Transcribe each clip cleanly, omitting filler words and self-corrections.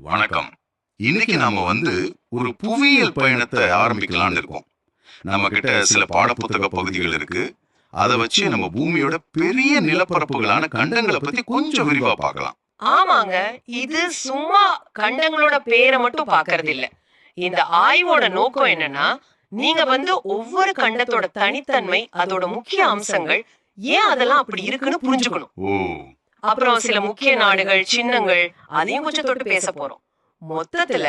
வணக்கம். இன்னைக்கு நாம ஒரு புவியியல் பயணத்தை ஆரம்பிக்கலாம்னு இருக்கோம். நம்ம கிட்ட சில பாடப்புத்தக பகுதிகள் இருக்கு. அதை வச்சு நம்ம பூமியோட பெரிய நிலப்பரப்புகளான கண்டங்களை பத்தி கொஞ்சம் விரிவா பார்க்கலாம். ஆமாங்க, இது சும்மா கண்டங்களோட பேரை மட்டும் பாக்குறது இல்ல. இந்த ஆய்வோட நோக்கம் என்னன்னா, நீங்க ஒவ்வொரு கண்டத்தோட தனித்தன்மை, அதோட முக்கிய அம்சங்கள், ஏன் அதெல்லாம் அப்படி இருக்குன்னு புரிஞ்சுக்கணும். ஓ, அப்புறம் சில முக்கிய நாடுகள், சின்னங்கள், அதையும் கொஞ்சம் தொட்டு பேச போறோம். மொத்தத்துல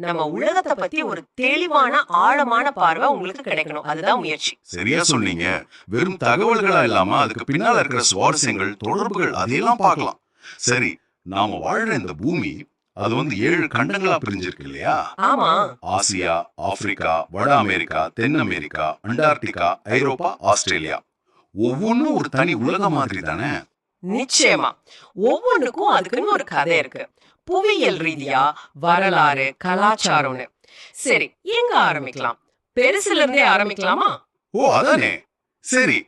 நம்ம உலகத்தை பத்தி ஒரு தெளிவான ஆழமான பார்வை உங்களுக்கு கிடைக்கணும். அதுதான் முயற்சி. சரியா சொன்னீங்க. வெறும் தகவல்களா இல்லாம அதுக்கு பின்னால இருக்கிற சுவாரஸ்யங்கள், தொடர்புகள் அதையெல்லாம் பார்க்கலாம். சரி, நாம வாழ்ற இந்த பூமி அது 7 கண்டங்களா பிரிஞ்சிருக்கு இல்லையா? ஆமா. ஆசியா, ஆப்பிரிக்கா, வட அமெரிக்கா, தென் அமெரிக்கா, அண்டார்டிகா, ஐரோப்பா, ஆஸ்திரேலியா. ஒவ்வொன்றும் ஒரு தனி உலகம் மாதிரி தானே? நிச்சயமா. ஒவ்வொன்றுக்கும் அதுக்குன்னு ஒரு கதை இருக்கு. புவியியல் ரீதியா, வரலாறு, கலாச்சாரம்னு. சரி, எங்க ஆரம்பிக்கலாம்? பெருசுல இருந்தே ஆரம்பிக்கலாமா? ஓ, அதானே. சரி,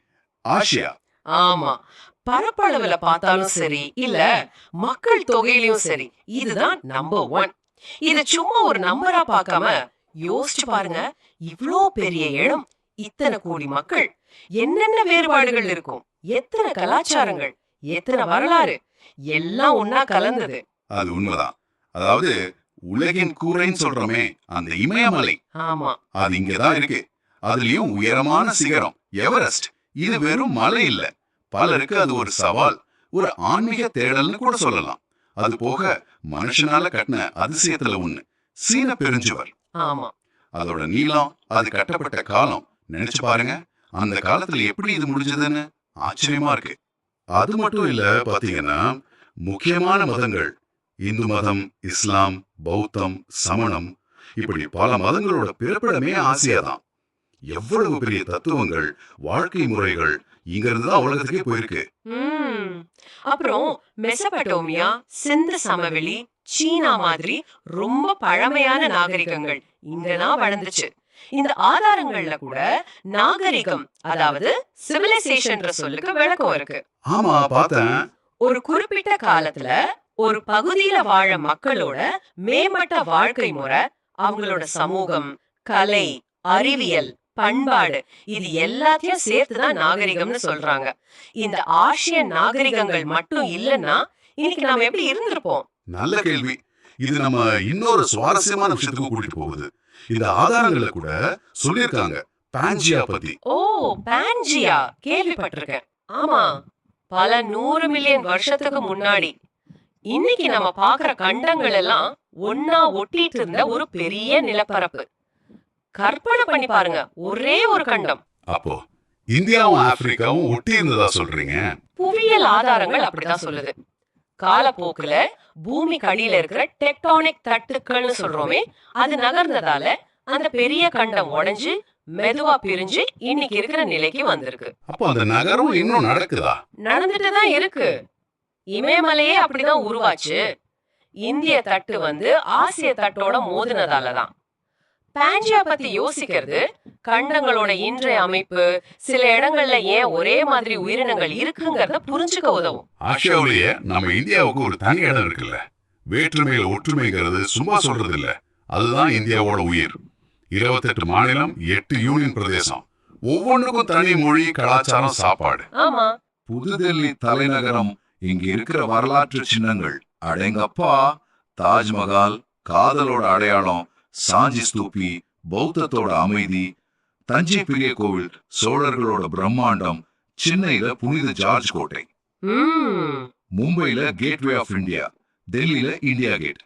ஆசியா. ஆமா. பரப்பளவுல பார்த்தாலும் சரி, இல்ல மக்கள் தொகையிலயும் சரி, இதுதான் நம்பர் 1. இது சும்மா ஒரு நம்பரா பார்க்காம யோசிச்சு பாருங்க. இவ்ளோ பெரிய இடம், இத்தனை கோடி மக்கள், என்னென்ன வேறுபாடுகள் இருக்கும், எத்தனை கலாச்சாரங்கள், எத்தனை வரலாறு, எல்லாம் ஒன்னா கலந்தது. அது உண்மைதான். அதாவது உலகின் கூரைன்னு சொல்றோமே, அந்த இமயமலை. ஆமா. அது இங்கதான் இருக்கு. அதுலயும் உயரமான சிகரம் எவரெஸ்ட். இது வெறும் மலை இல்ல, பலருக்கு அது ஒரு சவால், ஒரு ஆன்மீக தேடல்னு கூட சொல்லலாம். அது போக மனுஷனால கட்டின அதிசயத்துல ஒண்ணு சீன பெருஞ்சுவர். ஆமா. அதோட நீளம், அது கட்டப்பட்ட காலம் நினைச்சு பாருங்க. அந்த காலத்துல எப்படி இது முடிஞ்சதுன்னு ஆச்சரியமா இருக்கு. அது மட்டும் இல்ல, பாத்தீங்கன்னா முக்கியமான மதங்கள், இந்து மதம், இஸ்லாம், பௌத்தம், சமணம், இப்படி பல மதங்களோட பிறப்பிடமே ஆசியா தான். எவ்வளவு பெரிய தத்துவங்கள், வாழ்க்கை முறைகள் இங்க இருந்துதான் உலகத்துக்கே போயிருக்கு. அப்புறம் மெசபடோமியா, சிந்து சமவெளி, சீனா மாதிரி ரொம்ப பழமையான நாகரிகங்கள் இங்கதான் வளர்ந்துச்சு. இந்த ஆதாரங்கள்ல கூட நாகரிகம், அதாவது சிவிலைசேஷன்ற சொல்லுக்கு விளக்கம் இருக்கு. ஆமா, பார்த்தேன். ஒரு குறிப்பிட்ட காலத்துல ஒரு பகுதியில வாழ மக்களோட மேம்பட்ட வாழ்க்கை முறை, அவங்களோட சமூகம், கலை, அறிவியல், பண்பாடு, இது எல்லாத்தையும் சேர்த்துதான் நாகரிகம்னு சொல்றாங்க. இந்த ஆசியன் நாகரிகங்கள் மட்டும் இல்லைன்னா இன்னைக்கு நாம எப்படி இருந்திருப்போம்? நல்ல கேள்வி. இது நம்ம இன்னொரு சுவாரஸ்யமான விஷயத்துக்கு கூட்டிட்டு போகுது. இந்த ஆதாரங்கள்ல கூட சொல்லிருக்காங்க பாஞ்சியா பத்தி. ஓ, பாஞ்சியா கேள்விப்பட்டிருக்கேன். ஆமா, பல 100 மில்லியன் வருஷத்துக்கு முன்னாடி. இன்னைக்கு நம்ம பாக்குற கண்டங்கள் எல்லாம் ஒன்னா ஒட்டிட்டு இருந்த ஒரு பெரிய நிலப்பரப்பு. கற்பனை பண்ணி பாருங்க, ஒரே ஒரு கண்டம். அப்போ இந்தியாவும் ஆப்பிரிக்காவும் ஒட்டி இருந்ததா சொல்றீங்க? புவியியல் ஆதாரங்கள் அப்படிதான் சொல்லுது. காலப்போக்குல பூமி கடியில இருக்கிற டெக்டானிக் தட்டுக்கள்னு சொல்றோமே, அது நகர்ந்ததால அந்த பெரிய கண்டம் உடைஞ்சு மெதுவா பிரிஞ்சு இன்னைக்கு இருக்கிற நிலைக்கு வந்திருக்கு. அப்போ அந்த நகரம் இன்னும் நடக்குதா? நடந்துட்டு தான் இருக்கு. இமயமலையே அப்படிதான் உருவாச்சு. இந்திய தட்டு ஆசிய தட்டோட மோதினதாலதான். பாஞ்சியா பத்தி யோசிக்கிறது கண்டங்களோட இன்றைய அமைப்பு, சில இடங்கள்ல ஏன் ஒரே மாதிரி உயிரினங்கள் இருக்குங்கிறத புரிஞ்சுக்க உதவும். ஆசியாவிலேயே நம்ம இந்தியாவுக்கு ஒரு தனி இடம் இருக்குல்ல. வேற்றுமையில ஒற்றுமைங்கிறது சும்மா சொல்றது இல்ல, அதுதான் இந்தியாவோட உயிர். 28 மாநிலம், 8 யூனியன் பிரதேசம், ஒவ்வொன்றுக்கும் தனி மொழி, கலாச்சாரம், சாப்பாடு. ஆமா. புதுடெல்லி தலைநகரம், இங்க இருக்கிற வரலாற்று சின்னங்கள், அடேங்கப்பா, தாஜ்மஹால், காதலோட அடையாளம், சாஞ்சி ஸ்தூபி, பௌத்தத்தோட அமைதி, தஞ்சை பெரிய கோவில், சோழர்களோட பிரம்மாண்டம், சென்னையில புனித ஜார்ஜ் கோட்டை, மும்பைல கேட்வே ஆஃப் இந்தியா, டெல்லியில இந்தியா கேட்.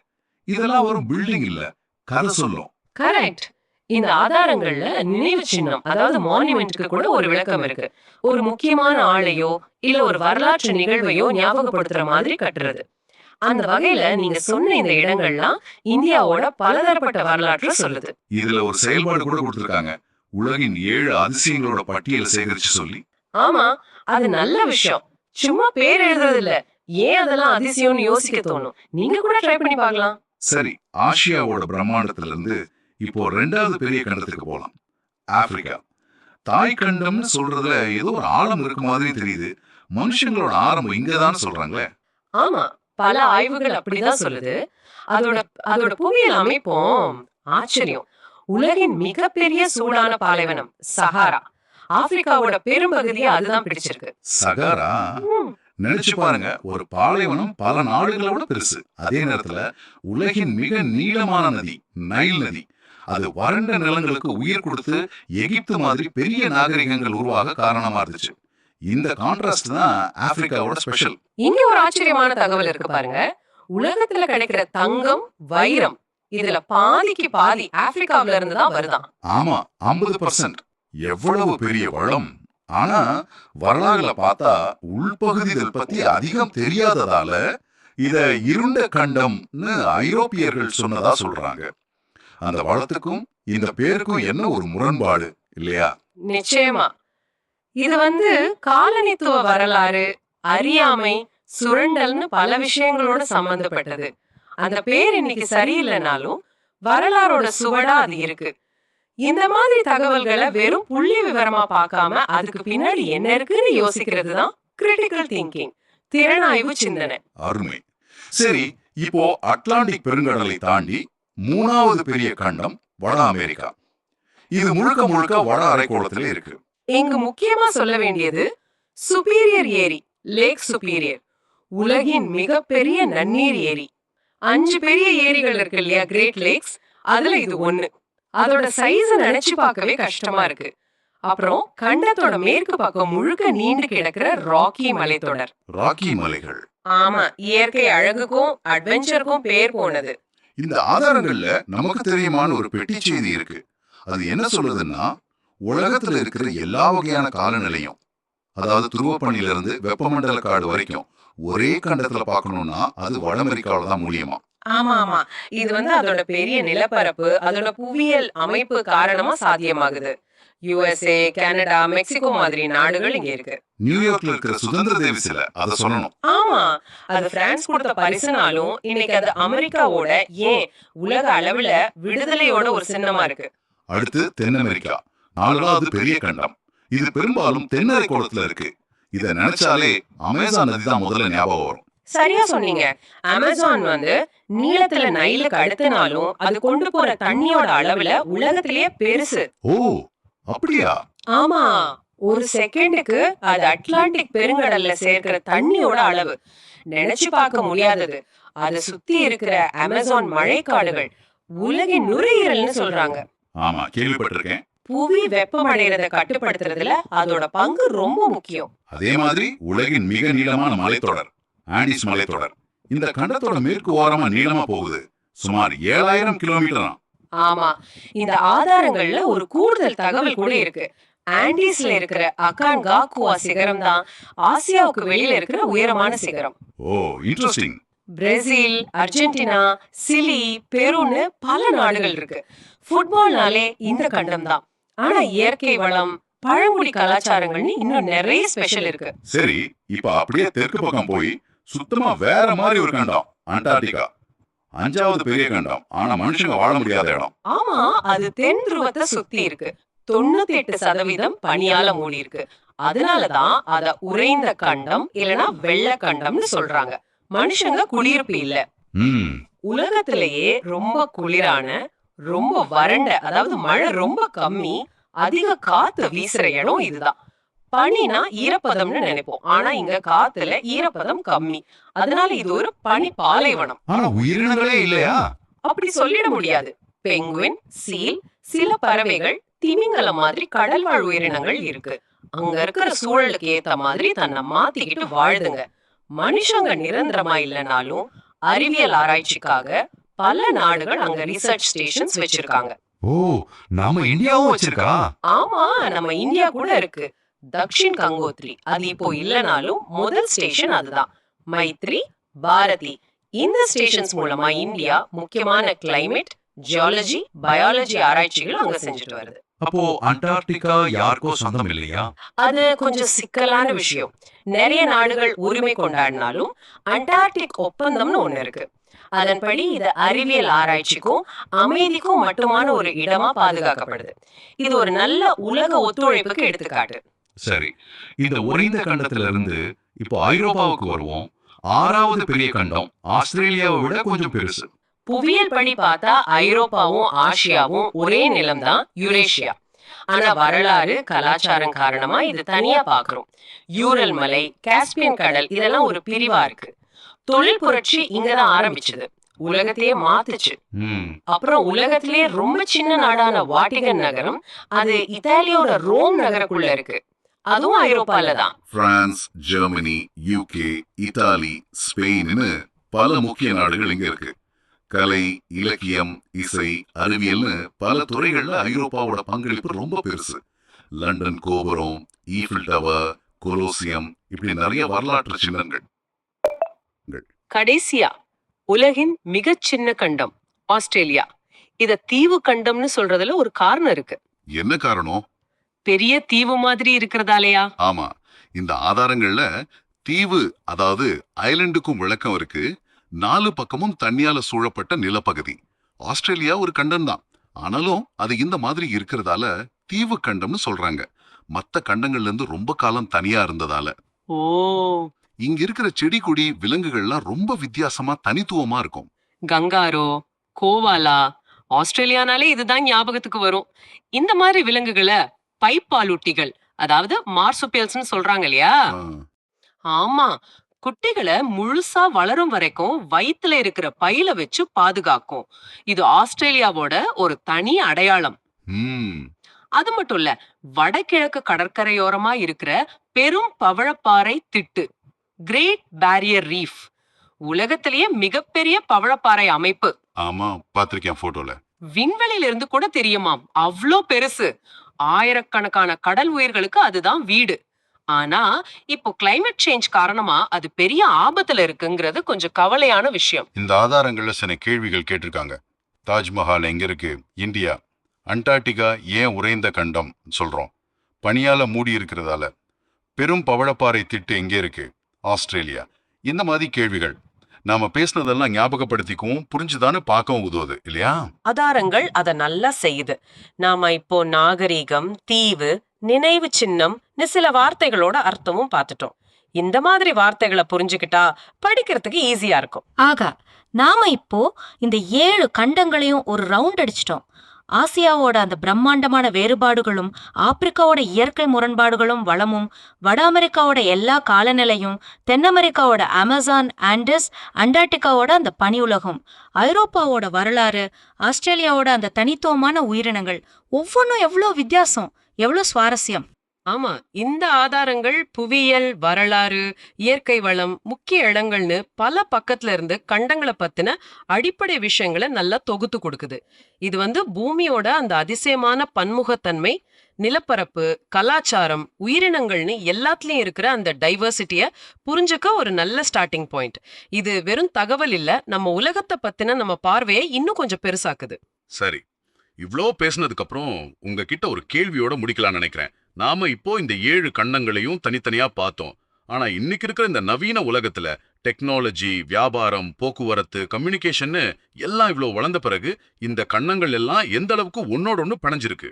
இதெல்லாம் ஒரு பில்டிங் இல்ல, கதை சொல்லும். கரெக்ட். இந்த ஆதாரங்கள்ல நினைவு சின்னம், அதாவது மானுமெண்ட்க்கு கூட ஒரு விளக்கம் இருக்கு. ஒரு முக்கியமான ஆளையோ இல்ல ஒரு வரலாற்று நிகழ்வையோ ஞாபகப்படுத்துற மாதிரி கட்டுறது. அந்த வகையில நீங்க சொன்ன இந்த இடங்கள்லாம் இந்தியாவோட பலதரப்பட்ட வரலாற்று சொல்லுது. இதுல ஒரு செயல்பாடு கூட கொடுத்திருக்காங்க, உலகின் 7 அதிசயங்களோட பட்டியலை சேகரிச்சு சொல்லி. ஆமா, அது நல்ல விஷயம். சும்மா பேர் எழுதுறது இல்ல, ஏன் அதெல்லாம் அதிசயம்னு யோசிக்க தோணும். நீங்க கூட ட்ரை பண்ணி பார்க்கலாம். சரி, ஆசியாவோட பிரம்மாண்டத்துல இருந்து இப்போ 2வது பெரிய கண்டத்துக்கு போலாம், ஆப்பிரிக்கா. தாய் கண்டம்னு சொல்றதுல ஏதோ ஒரு ஆழம் இருக்கு மாதிரி தெரியுது. மனுஷங்களோட ஆரம்பம் இங்கதான் சொல்றாங்களே. ஆமா, பல ஆய்வுகள் அப்படிதான் சொல்லுது. அதோட அதோட புவியியல் அமைப்பும் ஆச்சரியம். உலகின் மிகப்பெரிய சூடான பாலைவனம் சஹாரா. ஆப்பிரிக்காவோட பெரும்பகுதியை அதுதான் பிடிச்சிருக்கு. சகாரா நினைச்சு பாருங்க, ஒரு பாலைவனம் பல நாடுகளோட பெருசு. அதே நேரத்துல உலகின் மிக நீளமான நதி நைல் நதி. அது வறண்ட நிலங்களுக்கு உயிர் கொடுத்து எகிப்து மாதிரி பெரிய நாகரிகங்கள் உருவாக காரணமா இருந்துச்சு. இந்த கான்ட்ராஸ்ட் தான் ஆப்பிரிக்காவோட ஸ்பெஷல். இங்க ஒரு ஆச்சரியமான தகவல் இருக்கு பாருங்க. உலகத்துல கிடைக்கிற தங்கம், வைரம் இதுல பாதிக்கு பாதி ஆப்பிரிக்காவில இருந்து தான் வருதாம். ஆமா, 50%. எவ்வளவு பெரிய வளம்! ஆனா வரலாறுல பார்த்தா உள்பகுதிகள் பத்தி அதிகம் தெரியாததால இத இருண்ட கண்டம்னு ஐரோப்பியர்கள் சொன்னதா சொல்றாங்க. அந்த வளத்துக்கும் இந்த பேருக்கும் என்ன ஒரு முரண்பாடு இல்லையா? நிச்சயமா. இது காலனித்துவ வரலாறு, அறியாமை, சுரண்டல்னு பல விஷயங்களோட சம்பந்தப்பட்டது. அந்த பேர் இன்னைக்கு சரியில்லைனாலும் வரலாறோட சுவடா அது இருக்கு. இந்த மாதிரி தகவல்களை வெறும் புள்ளி விவரமா பார்க்காம அதுக்கு பின்னாடி என்ன இருக்குன்னு யோசிக்கிறது தான் கிரிட்டிக்கல் திங்கிங், திறனாய்வு சிந்தனை. அருமை. சரி, இப்போ அட்லாண்டிக் பெருங்கடலை தாண்டி 3வது பெரிய கண்டம் வட அமெரிக்கா. இது முழுக்க முழுக்க வட அரைக்கோளத்திலே இருக்கு. இங்கு முக்கியமா சொல்ல வேண்டியது சுப்பீரியர் ஏரி, லேக் சுப்பீரியர். உலகின் மிகப்பெரிய நன்னீர் ஏரி. 5 பெரிய ஏரிகள் இருக்கு இல்லையா, கிரேட் லேக்ஸ். அதுல இது ஒண்ணு. அதோட சைஸ நினைச்சு பார்க்கவே கஷ்டமா இருக்கு. அப்புறம் கண்டத்தோட மேற்கு பக்கம் முழுக்க நீண்டு கிடக்கிற ராக்கி மலைத்தொடர். ராக்கி மலைகள். ஆமா, இயற்கை அழகுக்கும் அட்வென்ச்சருக்கும் பேர் போனது. இந்த ஆதாரங்கள்ல நமக்கு தெரியுமான ஒரு பெட்டி செய்தி இருக்கு. அது என்ன சொல்லுதுன்னா, உலகத்துல இருக்கிற எல்லா வகையான காலநிலையும், அதாவது துருவப்பனில இருந்து வெப்பமண்டல காடு வரைக்கும் ஒரே கண்டத்துல பார்க்கணும்னா அது வட அமெரிக்காவில தான் முடியுமா? ஆமா ஆமா, இது அதோட பெரிய நிலப்பரப்பு, அதோட புவியியல் அமைப்பு காரணமா சாத்தியமாகுது. USA, கனடா, மெக்சிகோ மாதிரி நாடுகள் இங்க இருக்கு. நியூயார்க்ல இருக்கிற சுதந்திர தேவி சிலை, அத சொல்லணும். ஆமா, அது பிரான்ஸ் கொடுத்த பரிசுனாலும் இன்னைக்கு அது அமெரிக்காவோட, ஏன் உலக அளவுல விடுதலையோட ஒரு சின்னமா இருக்கு. அடுத்து தென் அமெரிக்கா, 4வது பெரிய கண்டம். இது பெரும்பாலும் தென்னரை கோளத்துல இருக்கு. இத நினைச்சாலே அமேசான் நதி தான் முதல்ல ஞாபகம் வரும். சரியா சொன்னீங்க. அமேசான் நீளத்துல நைலுக்கு அடுத்தனாலும் அது கொண்டு போற தண்ணியோட அளவுல உலகத்திலேயே பெருசு. ஓ, அப்படியா? ஆமா, ஒரு செகண்டுக்கு அது அட்லாண்டிக் பெருங்கடல்ல சேர்க்கிற தண்ணியோட அளவு. நினைச்சு பார்க்க முடியாதது. அதை சுத்தி இருக்கிற அமேசான் மழைக்காடுகள் உலகின் நுரையீரல்னு சொல்றாங்க. ஆமா, கேள்விப்பட்டிருக்கேன். புவி வெப்பமடைறத கட்டுப்படுத்துறதுல அதோட பங்கு ரொம்ப முக்கியம். அதே மாதிரி உலகின் மிக நீளமான மலைத்தொடர் ஆண்டிஸ் மலைத்தொடர் இந்த கண்டத்தோட மேற்கு ஓரமா நீளமா போகுது. சுமார் 7000 கிலோமீட்டர். ஆமா, இந்த ஆதாரங்கள்ல ஒரு கூடுதல் தகவல் கூட இருக்கு. ஆண்டிஸ்ல இருக்கிற அகான்காகுவா சிகரம் தான் ஆசியாவுக்கு வெளியில இருக்கிற உயரமான சிகரம். ஓ, இன்ட்ரெஸ்டிங். பிரேசில், அர்ஜென்டினா, சிலி, பெருன்னு பல நாடுகள் இருக்கு. ஃபுட்பால்னாலே இந்த கண்டம் தான். ஆனா இயற்கை வளம், பழங்குடி கலாச்சாரங்கள்னு இன்னும் நிறைய ஸ்பெஷல் இருக்கு. சரி, இப்ப அப்படியே தெற்கு பக்கம் போய் சுத்தமா வேற மாதிரி ஒரு கண்டம், அண்டார்டிகா. 5வது பெரிய கண்டம், ஆனா மனுஷங்க வாழ முடியாத இடம். ஆமா, அது தென் துருவத்தை சுத்தி இருக்கு. 98% பனியால மூடி இருக்கு. அதனாலதான் அத உறைந்த கண்டம் இல்லனா வெள்ள கண்டம்னு சொல்றாங்க. மனுஷங்க குடியிருப்பு இல்ல. உலகத்திலேயே ரொம்ப குளிரான, ரொம்ப வறண்ட, அதாவது மழை ரொம்ப கம்மி, அதிக காத்து வீசுற இடம் இதுதான். பனினா ஈரப்பதம்னு நினைப்போம், ஆனா இங்க காத்துல ஈரப்பதம் கம்மி. அதனால இது ஒரு பனி பாலைவனம். ஆனா உயிரினங்களே இல்லையா? அப்படி சொல்லிட முடியாது. பெங்குவின், சீல், சில பறவைகள், திமிங்கலம் மாதிரி கடல்வாழ் உயிரினங்கள் இருக்கு. அங்க இருக்கிற சூழலுக்கு ஏத்த மாதிரி தன்னை மாத்திக்கிட்டு வாழுதுங்க. மனுஷங்க நிரந்தரமா இல்லைனாலும் அறிவியல் ஆராய்ச்சிக்காக பல நாடுகள் அங்க ரிசர்ச் ஸ்டேஷன்ஸ் வச்சிருக்காங்க. ஓ, நாம இந்தியாவும் வச்சிருக்கா? ஆமா, நம்ம இந்தியா கூட இருக்கு. தக்ஷின் கங்கோத்ரி அது இப்போ இல்லனாலும் முதல் ஸ்டேஷன் அதுதான். மைத்ரி, பாரதி, இந்த ஸ்டேஷன்ஸ் மூலமா இந்தியா முக்கியமான கிளைமேட், ஜியாலஜி, பயாலஜி ஆராய்ச்சிகள் அங்க செஞ்சுட்டு வருது. அப்போ அண்டார்டிகா யாருக்கோ சொந்தம் இல்லையா? அது கொஞ்சம் சிக்கலான விஷயம். நிறைய நாடுகள் உரிமை கொண்டாடினாலும் அண்டார்டிக் ஒப்பந்தம்னு ஒண்ணு இருக்கு. அதன்படி இது அறிவியல் ஆராய்ச்சிக்கும் அமைதிக்கும் மட்டுமான ஒரு இடமா பாதுகாக்கப்படுது. இது ஒரு நல்ல உலக ஒத்துழைப்புக்கு எடுத்துக்காட்டு. சரி, இந்த உறைந்த கண்டத்துல இருந்து இப்போ ஐரோப்பாவுக்கு வருவோம். 6வது பெரிய கண்டம் ஆஸ்திரேலியாவை விட கொஞ்சம் பெருசு. புவியியல் படி பார்த்தா ஐரோப்பாவும் ஆசியாவும் ஒரே நிலம்தான் யுரேஷியா. ஆனா வரலாறு கலாச்சாரம் காரணமா இது தனியா பாக்குறோம். யூரல் மலை, காஸ்பியன் கடல் இதெல்லாம் ஒரு பிரிவா இருக்கு. தொழில் புரட்சி இங்கதான் ஆரம்பிச்சது, உலகத்தையே மாத்துச்சு. அப்புறம் உலகத்திலேயே ரொம்ப சின்ன நாடான வாட்டிகன் நகரம் அது இத்தாலியோட ரோம் நகருக்குள்ள இருக்கு. அதுவும் ஐரோப்பால தான். பிரான்ஸ், ஜெர்மனி, யூகே, இத்தாலி, ஸ்பெயின்னு பல முக்கிய நாடுகள் இங்க இருக்கு. கலை, இலக்கியம், இசை, அறிவியல்னு பல துறைகள்ல ஐரோப்பாவோட பங்களிப்பு ரொம்ப பெருசு. லண்டன் கோபுரம், ஈஃபில் டவர், கொலோசியம் இப்படி நிறைய வரலாற்று சின்னங்கள். கடைசியா உலகின் மிகச் சின்ன கண்டம் ஆஸ்திரேலியா. இத தீவு கண்டம்னு சொல்றதுல ஒரு காரணம் இருக்கு. என்ன காரணம்? பெரிய தீவு மாதிரி இருக்கிறதாலயா? ஆமா, இந்த ஆதாரங்கள்ல தீவு அதாவது ஐலண்டுக்கும் விளக்கம் இருக்கு. 4 பக்கமும் தண்ணியால சூழப்பட்ட நிலப்பகுதி. ஆஸ்திரேலியா ஒரு கண்டம் தான், ஆனாலும் அது இந்த மாதிரி இருக்கிறதால தீவு கண்டம்னு சொல்றாங்க. மத்த கண்டங்கள்ல இருந்து ரொம்ப காலம் தனியா இருந்ததால. ஓ, இங்க இருக்கிற செடி கொடி விலங்குகள்லாம் ரொம்ப வித்தியாசமா தனித்துவமா இருக்கும். கங்காரோ, கோவாலா, ஆஸ்திரேலியானாலே இதுதான் ஞாபகத்துக்கு வரும். இந்த மாதிரி விலங்குகளை பைப்பாலூட்டிகள் அதாவது மார்சுபியல்ஸ்னு சொல்றாங்க இல்லையா? ஆமா, குட்டிகளை முழுசா வளரும் வரைக்கும் வயித்துல இருக்கிற பையில வச்சு பாதுகாக்கும். இது ஆஸ்திரேலியாவோட ஒரு தனி அடையாளம். அது மட்டும் இல்ல, வடகிழக்கு கடற்கரையோரமா இருக்கிற பெரும் பவழப்பாறை திட்டு கிரேட் பேரியர் ரீஃப் உலகத்திலேயே மிகப்பெரிய பவழப்பாறை அமைப்பு. ஆமா, பாத்திருக்கேன் போட்டோல. விண்வெளியில இருந்து கூட தெரியுமாம், அவ்ளோ பெருசு. ஆயிரக்கணக்கான கடல் உயிர்களுக்கு அதுதான் வீடு. ஆனா இப்போ கிளைமேட் சேஞ்ச் காரணமா அது பெரிய ஆபத்துல இருக்குங்கிறது கொஞ்சம் கவலையான விஷயம். இந்த ஆதாரங்கள்ல சில கேள்விகள் கேட்டிருக்காங்க. தாஜ்மஹால் எங்க இருக்கு? இந்தியா. அண்டார்டிகா ஏன் உறைந்த கண்டம் சொல்றோம்? பனியால மூடி இருக்கிறதால. பெரும் பவழப்பாறை திட்டு எங்கே இருக்கு? ஆஸ்திரேலியா. இந்த மாதிரி கேள்விகள் நாம பேசினதெல்லாம் ஞாபகப்படுத்திக்கவும் புரிஞ்சுதானு பார்க்கவும் உதவுது இல்லையா? ஆதாரங்கள் அத நல்லா செய்யுது. நாம இப்போ நாகரீகம், தீவு, நினைவு சின்னம் சில வார்த்தைகளோட அர்த்தமும் பார்த்துட்டோம். இந்த மாதிரி வார்த்தைகளை புரிஞ்சுக்கிட்டா படிக்கிறதுக்கு ஈஸியா இருக்கும். ஆகா, நாம இப்போ இந்த 7 கண்டங்களையும் ஒரு ரவுண்ட் அடிச்சிட்டோம். ஆசியாவோட அந்த பிரம்மாண்டமான வேறுபாடுகளும், ஆப்பிரிக்காவோட இயற்கை முரண்பாடுகளும் வளமும், வட அமெரிக்காவோட எல்லா காலநிலையும், தென் அமெரிக்காவோட அமேசான், ஆண்டஸ், அண்டார்டிகாவோட அந்த பனி உலகம், ஐரோப்பாவோட வரலாறு, ஆஸ்திரேலியாவோட அந்த தனித்துவமான உயிரினங்கள், ஒவ்வொன்றும் எவ்வளோ வித்தியாசம், எவ்வளோ சுவாரஸ்யம். ஆமா, இந்த ஆதாரங்கள் புவியியல், வரலாறு, இயற்கை வளம், முக்கிய இடங்கள்னு பல பக்கத்துல இருந்து கண்டங்களை பத்தின அடிப்படை விஷயங்களை நல்லா தொகுத்து கொடுக்குது. இது பூமியோட அந்த அதிசயமான பன்முகத்தன்மை, நிலப்பரப்பு, கலாச்சாரம், உயிரினங்கள்னு எல்லாத்துலயும் இருக்கிற அந்த டைவர்சிட்டிய புரிஞ்சுக்க ஒரு நல்ல ஸ்டார்டிங் பாயிண்ட். இது வெறும் தகவல் இல்ல, நம்ம உலகத்தை பத்தின நம்ம பார்வையை இன்னும் கொஞ்சம் பெருசாக்குது. சரி, இவ்ளோ பேசினதுக்கு அப்புறம் உங்ககிட்ட ஒரு கேள்வியோட முடிக்கலாம்னு நினைக்கிறேன். நாம இப்போ இந்த 7 கண்டங்களையும் தனித்தனியா பார்த்தோம். ஆனா இன்னைக்கு இருக்கிற இந்த நவீன உலகத்துல டெக்னாலஜி, வியாபாரம், போக்குவரத்து, கம்யூனிகேஷன் எல்லாம் இவ்ளோ வளர்ந்த பிறகு இந்த கண்டங்கள் எல்லாம் எந்த அளவுக்கு ஒன்னோட ஒண்ணு பிணைஞ்சிருக்கு?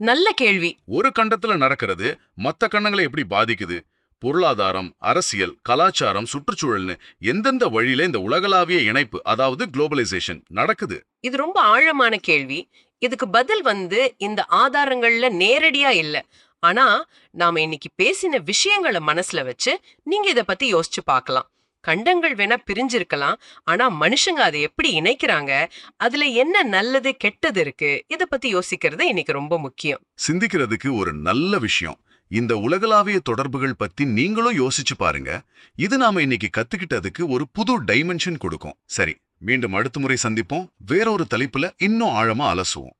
நல்ல கேள்வி. ஒரு கண்டத்துல நடக்கிறது மத்த கண்டங்களை எப்படி பாதிக்குது? பொருளாதாரம், அரசியல், கலாச்சாரம், சுற்றுச்சூழல்னு எந்தெந்த வழியில இந்த உலகளாவிய இணைப்பு அதாவது குளோபலைசேஷன் நடக்குது? இது ரொம்ப ஆழமான கேள்வி. இதுக்கு பதில் இந்த ஆதாரங்கள்ல நேரடியா இல்ல. ஆனா நாம இன்னைக்கு பேசின விஷயங்களை மனசுல வச்சு நீங்க இத பத்தி யோசிச்சு பார்க்கலாம். கண்டங்கள் வேணா பிரிஞ்சிருக்கலாம், ஆனா மனுஷங்க அதை எப்படி இணைக்கிறாங்க, அதுல என்ன நல்லது கெட்டது இருக்கு, இத பத்தி யோசிக்கிறது இன்னைக்கு ரொம்ப முக்கியம். சிந்திக்கிறதுக்கு ஒரு நல்ல விஷயம். இந்த உலகளாவிய தொடர்புகள் பத்தி நீங்களும் யோசிச்சு பாருங்க. இது நாம இன்னைக்கு கத்துக்கிட்டதுக்கு ஒரு புது டைமென்ஷன் கொடுக்கும். சரி, மீண்டும் அடுத்த முறை சந்திப்போம். வேறொரு தலைப்புல இன்னும் ஆழமா அலசுவோம்.